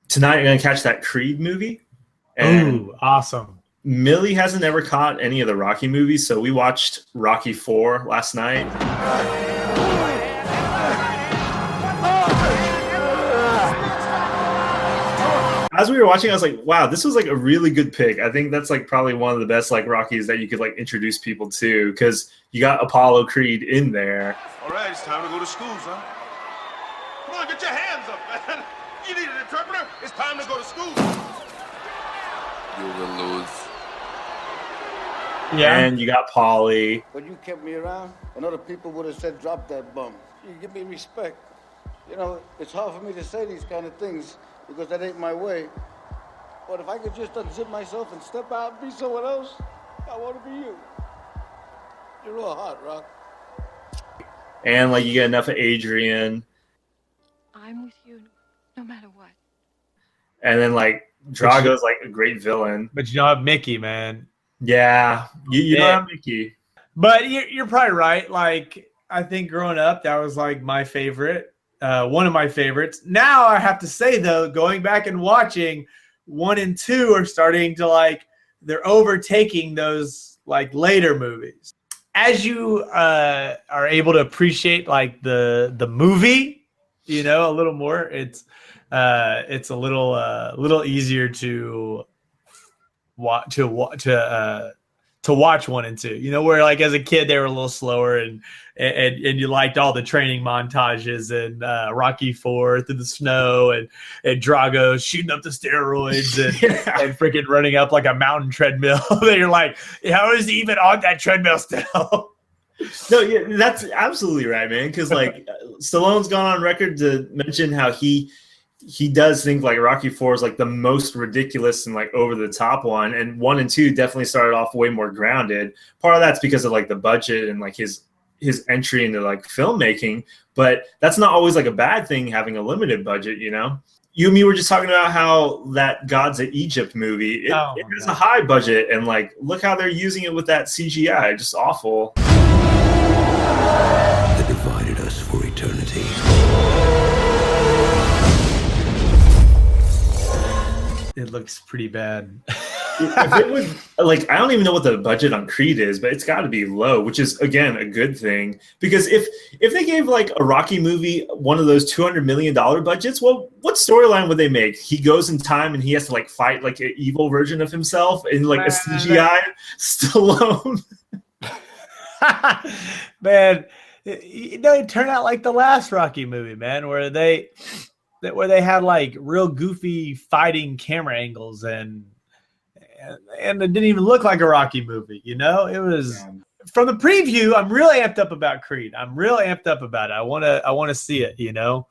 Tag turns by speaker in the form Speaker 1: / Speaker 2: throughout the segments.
Speaker 1: tonight I'm gonna catch that Creed movie. And
Speaker 2: Ooh, awesome.
Speaker 1: Millie hasn't ever caught any of the Rocky movies, so we watched Rocky 4 last night. As we were watching, I was like, wow, this was like a really good pick. I think that's like probably one of the best like Rockies that you could like introduce people to, because you got Apollo Creed in there.
Speaker 3: All right, it's time to go to school, son. Come on, get your hands up, man. You need an interpreter? It's time to go to school. You will lose.
Speaker 1: Yeah. And you got Paulie.
Speaker 4: When you kept me around, and other people would have said, drop that bum. You give me respect. You know, it's hard for me to say these kind of things because that ain't my way. But if I could just unzip myself and step out and be someone else, I want to be you. You're real hot, Rock.
Speaker 1: And like you get enough of Adrian.
Speaker 5: I'm with you no matter what.
Speaker 1: And then like Drago's like a great villain.
Speaker 2: But you don't have Mickey, man.
Speaker 1: Yeah, you don't have Mickey.
Speaker 2: But you're probably right. Like, I think growing up, that was like my favorite. One of my favorites. Now I have to say though, going back and watching 1 and 2 are starting to like, they're overtaking those like later movies. As you are able to appreciate like the movie, you know, a little more, it's a little easier to watch 1 and 2. You know, where like as a kid they were a little slower and you liked all the training montages and Rocky 4 through the snow and Drago shooting up the steroids and freaking running up like a mountain treadmill. Then you're like, how is he even on that treadmill still?
Speaker 1: No, yeah, that's absolutely right, man. Because like Stallone's gone on record to mention how he does think like Rocky 4 is like the most ridiculous and like over the top one, and 1 and 2 definitely started off way more grounded. Part of that's because of like the budget and like his entry into like filmmaking, but that's not always like a bad thing, having a limited budget, you know. You and me were just talking about how that Gods of Egypt movie, it has a high budget, and like look how they're using it with that CGI, just awful.
Speaker 6: That divided us for eternity.
Speaker 2: It looks pretty bad.
Speaker 1: If it would, like, I don't even know what the budget on Creed is, but it's got to be low, which is again a good thing, because if they gave like a Rocky movie one of those $200 million budgets, well, what storyline would they make? He goes in time and he has to like fight like an evil version of himself in like a CGI Stallone.
Speaker 2: Man, it turned out like the last Rocky movie, man, where they had like real goofy fighting camera angles and it didn't even look like a Rocky movie, you know? It was from the preview. I'm really amped up about Creed. I'm really amped up about it. I want to see it, you know?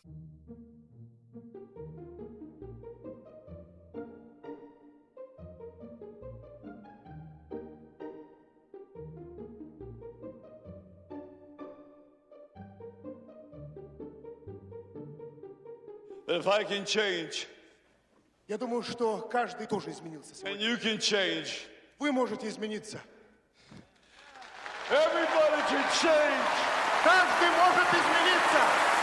Speaker 3: If I can change,
Speaker 7: Я думаю, что каждый тоже изменился
Speaker 3: and
Speaker 7: сегодня.
Speaker 3: you can change,
Speaker 7: Вы можете измениться.
Speaker 3: everybody can change.
Speaker 7: Каждый может измениться.